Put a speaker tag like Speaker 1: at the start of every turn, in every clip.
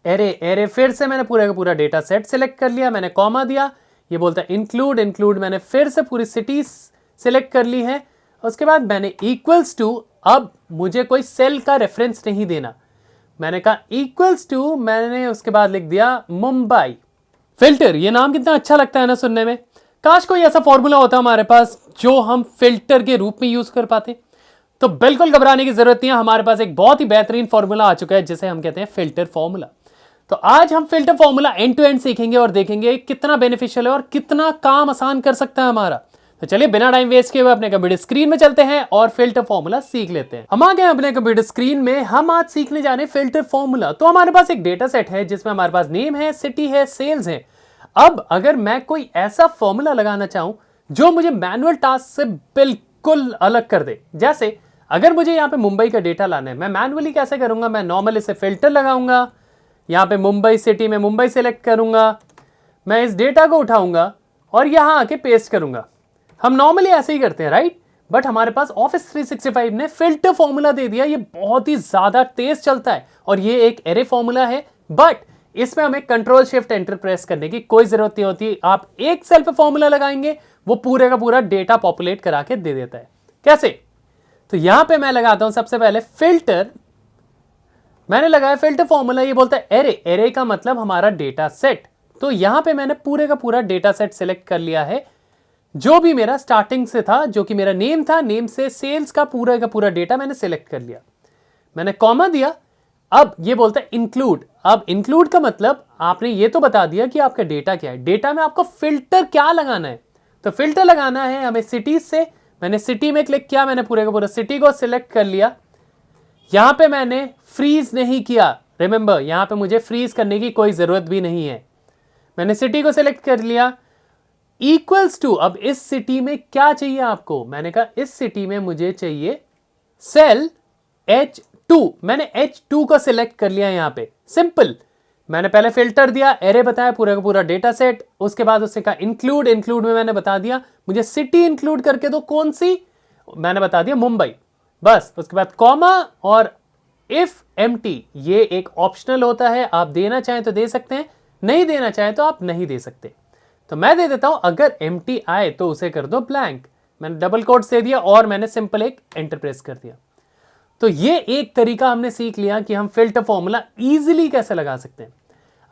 Speaker 1: Array array फिर से मैंने पूरा का पूरा डेटा सेट सिलेक्ट कर लिया, मैंने कॉमा दिया, ये बोलता है इंक्लूड, इंक्लूड मैंने फिर से पूरी सिटी सिलेक्ट कर ली है। उसके बाद मैंने इक्वल्स टू, अब मुझे कोई सेल का रेफरेंस नहीं देना, मैंने कहा इक्वल्स टू, मैंने उसके बाद लिख दिया मुंबई। फिल्टर, ये नाम कितना अच्छा लगता है ना सुनने में। काश कोई ऐसा फॉर्मूला होता हमारे पास जो हम फिल्टर के रूप में यूज कर पाते। तो बिल्कुल घबराने की जरूरत नहीं है, हमारे पास एक बहुत ही बेहतरीन फॉर्मूला आ चुका है जिसे हम कहते हैं फिल्टर फॉर्मूला। तो आज हम filter formula end to end सीखेंगे और देखेंगे कितना बेनिफिशियल है और कितना काम आसान कर सकता है हमारा। तो चलिए बिना टाइम वेस्ट किए हुए अपने कंप्यूटर स्क्रीन में चलते हैं और फिल्टर फॉर्मूला सीख लेते हैं। हम आ गए अपने कंप्यूटर स्क्रीन में, हम आज सीखने जा रहे हैं फिल्टर फॉर्मूला। तो हमारे पास एक डेटा सेट है जिसमें हमारे पास नेम है, सिटी है, सेल्स है। अब अगर मैं कोई ऐसा फॉर्मूला लगाना चाहूं जो मुझे मैनुअल टास्क से बिल्कुल अलग कर दे, जैसे अगर मुझे यहां पे मुंबई का डेटा लाना है, मैं मैनुअली कैसे करूंगा, मैं नॉर्मल इसे फिल्टर लगाऊंगा, यहां पे मुंबई सिटी में मुंबई सेलेक्ट करूंगा, मैं इस डेटा को उठाऊंगा और यहां आके पेस्ट करूंगा। हम नॉर्मली ऐसे ही करते हैं, राइट? बट हमारे पास ऑफिस 365 ने फिल्टर फॉर्मूला दे दिया, ये बहुत ही ज्यादा तेज चलता है और ये एक एरे फॉर्मूला है, बट इसमें हमें कंट्रोल शिफ्ट एंटर प्रेस करने की कोई जरूरत नहीं होती। आप एक सेल पे फॉर्मूला लगाएंगे, वो पूरे का पूरा डेटा पॉपुलेट करा के दे देता है। कैसे? तो यहां पे मैं लगाता हूं सबसे पहले फिल्टर, मैंने लगाया फिल्टर फॉर्मूला, ये बोलता है एरे, एरे का मतलब हमारा डेटा सेट। तो यहां पे मैंने पूरे का पूरा डेटा सेट सिलेक्ट कर लिया है जो भी मेरा स्टार्टिंग से था, जो कि मेरा नेम था, नेम से सेल्स का पूरा डेटा मैंने सिलेक्ट कर लिया, मैंने कॉमा दिया। अब ये बोलता है इंक्लूड। अब इंक्लूड का मतलब आपने ये तो बता दिया कि आपका डेटा क्या है, डेटा में आपको फिल्टर क्या लगाना है। तो फिल्टर लगाना है हमें सिटीज से, मैंने सिटी में क्लिक किया, मैंने पूरे का पूरा सिटी को सिलेक्ट कर लिया। यहां पे मैंने फ्रीज नहीं किया, रिमेंबर यहां पे मुझे फ्रीज करने की कोई जरूरत भी नहीं है। मैंने सिटी को सिलेक्ट कर लिया, इक्वल्स टू, अब इस सिटी में क्या चाहिए आपको, मैंने कहा इस सिटी में मुझे चाहिए सेल H2, मैंने H2 को सिलेक्ट कर लिया। यहां पे सिंपल, मैंने पहले फिल्टर दिया, एरे बताया पूरा का पूरा डेटा सेट, उसके बाद उससे कहा इंक्लूड, इंक्लूड में मैंने बता दिया मुझे सिटी इंक्लूड करके दो, कौन सी, मैंने बता दिया मुंबई, बस। उसके बाद कॉमा और इफ एम्प्टी, ये एक ऑप्शनल होता है, आप देना चाहें तो दे सकते हैं, नहीं देना चाहें तो आप नहीं दे सकते। तो मैं दे देता हूं, अगर एम्प्टी आए तो उसे कर दो ब्लैंक। मैंने डबल कोट्स दे दिया और मैंने सिंपल एक एंटर प्रेस कर दिया। तो ये एक तरीका हमने सीख लिया कि हम फिल्टर फॉर्मूला इजीली कैसे लगा सकते हैं।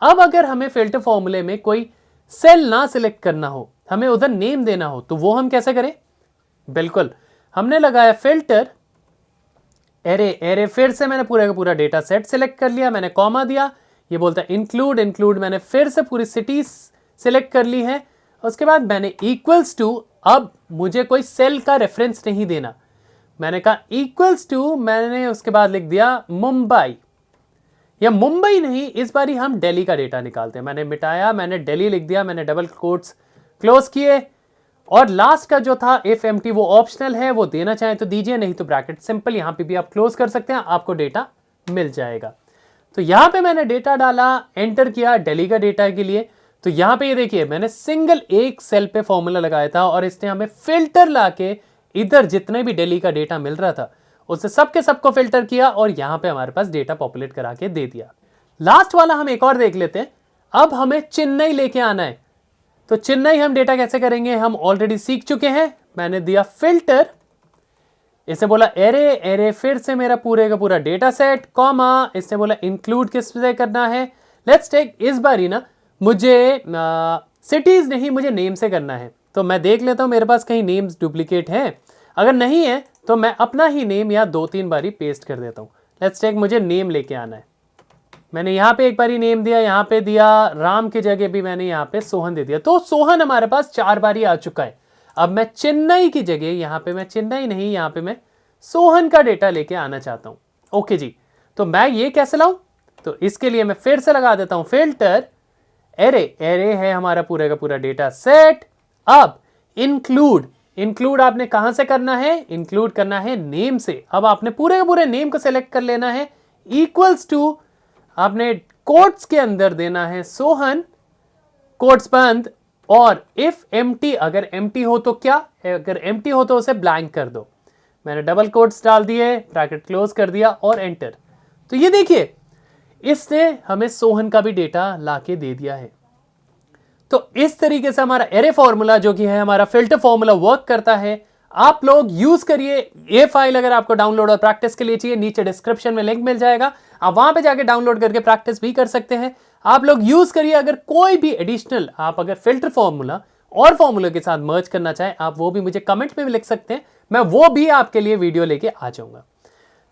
Speaker 1: अब अगर हमें फिल्टर फॉर्मूले में कोई सेल ना सिलेक्ट करना हो, हमें उधर नेम देना हो, तो वो हम कैसे करें? बिल्कुल, हमने लगाया फिल्टर एरे, एरे फिर से मैंने पूरा का पूरा डेटा सेट सिलेक्ट कर लिया, मैंने कॉमा दिया, ये बोलता है इंक्लूड, इंक्लूड मैंने फिर से पूरी सिटी सिलेक्ट कर ली है। उसके बाद मैंने इक्वल्स टू, अब मुझे कोई सेल का रेफरेंस नहीं देना, मैंने कहा इक्वल्स टू, मैंने उसके बाद लिख दिया मुंबई, या मुंबई नहीं, इस बार ही हम दिल्ली का डेटा निकालते हैं। मैंने मिटाया, मैंने दिल्ली लिख दिया, मैंने डबल कोट्स क्लोज किए और लास्ट का जो था इफ एम्प्टी वो ऑप्शनल है, वो देना चाहें तो दीजिए, नहीं तो ब्रैकेट सिंपल यहां पे भी आप क्लोज कर सकते हैं, आपको डेटा मिल जाएगा। तो यहां पे मैंने डेटा डाला, एंटर किया दिल्ली का डेटा के लिए। तो यहां पे ये देखिए मैंने सिंगल एक सेल पे फॉर्मूला लगाया था और इसने हमें फिल्टर लाके इधर जितने भी दिल्ली का डेटा मिल रहा था उससे सबके सबको फिल्टर किया और यहां पे हमारे पास डेटा पॉपुलेट करा के दे दिया। लास्ट वाला हम एक और देख लेते हैं। अब हमें चेन्नई लेके आना है, तो चेन्नई हम डेटा कैसे करेंगे, हम ऑलरेडी सीख चुके हैं। मैंने दिया फिल्टर, इसे बोला एरे, एरे फिर से मेरा पूरे का पूरा डेटा सेट, कॉमा, इसने बोला इंक्लूड किस से करना है, लेट्स टेक इस बार ही ना मुझे सिटीज नहीं, मुझे नेम से करना है। तो मैं देख लेता हूं मेरे पास कहीं नेम्स डुप्लीकेट हैं, अगर नहीं है तो मैं अपना ही नेम या 2-3 बारी पेस्ट कर देता हूं। लेट्स टेक मुझे नेम लेके आना है, मैंने यहां पे एक बारी नेम दिया, यहां पे दिया राम की जगह भी मैंने यहां पे सोहन दे दिया, तो सोहन हमारे पास 4 बारी आ चुका है। अब मैं चेन्नई की जगह यहां पे मैं चेन्नई नहीं, यहां पे मैं सोहन का डेटा लेके आना चाहता हूं। ओके जी, तो मैं ये कैसे लाऊं, तो इसके लिए मैं फिर से लगा देता हूं फिल्टर एरे, एरे है हमारा पूरा का पूरा डेटा सेट। अब इंक्लूड, इंक्लूड आपने कहां से करना है, इंक्लूड करना है नेम से। अब आपने पूरे का पूरे नेम को सिलेक्ट कर लेना है, इक्वल्स टू आपने कोट्स के अंदर देना है सोहन, कोट्स बंद, और इफ एम्प्टी, अगर एम्प्टी हो तो क्या, अगर एम्प्टी हो तो उसे ब्लैंक कर दो। मैंने डबल कोट्स डाल दिए, ब्रैकेट क्लोज कर दिया और एंटर। तो ये देखिए इसने हमें सोहन का भी डेटा लाके दे दिया है। तो इस तरीके से हमारा एरे फॉर्मूला जो कि है हमारा फिल्टर फॉर्मूला वर्क करता है। आप लोग यूज करिए। ये फाइल अगर आपको डाउनलोड और प्रैक्टिस के लिए चाहिए, नीचे डिस्क्रिप्शन में लिंक मिल जाएगा, आप वहां पे जाके डाउनलोड करके प्रैक्टिस भी कर सकते हैं। आप लोग यूज करिए। अगर कोई भी एडिशनल आप अगर फिल्टर फॉर्मूला और फॉर्मूला के साथ मर्ज करना चाहें, आप वो भी मुझे कमेंट में भी लिख सकते हैं, मैं वो भी आपके लिए वीडियो लेके आ जाऊंगा।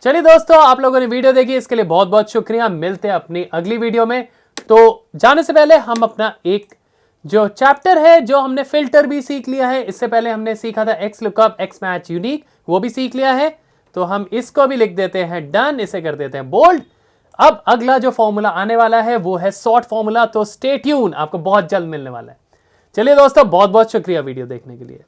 Speaker 1: चलिए दोस्तों, आप लोगों ने वीडियो देखी, इसके लिए बहुत बहुत शुक्रिया। मिलते हैं अपनी अगली वीडियो में। तो जाने से पहले हम अपना एक जो चैप्टर है, जो हमने फिल्टर भी सीख लिया है, इससे पहले हमने सीखा था x lookup, x match unique, वो भी सीख लिया है। तो हम इसको भी लिख देते हैं डन, इसे कर देते हैं बोल्ड। अब अगला जो फॉर्मूला आने वाला है वो है सॉर्ट फॉर्मूला, तो स्टे ट्यून, आपको बहुत जल्द मिलने वाला है। चलिए दोस्तों, बहुत बहुत शुक्रिया वीडियो देखने के लिए।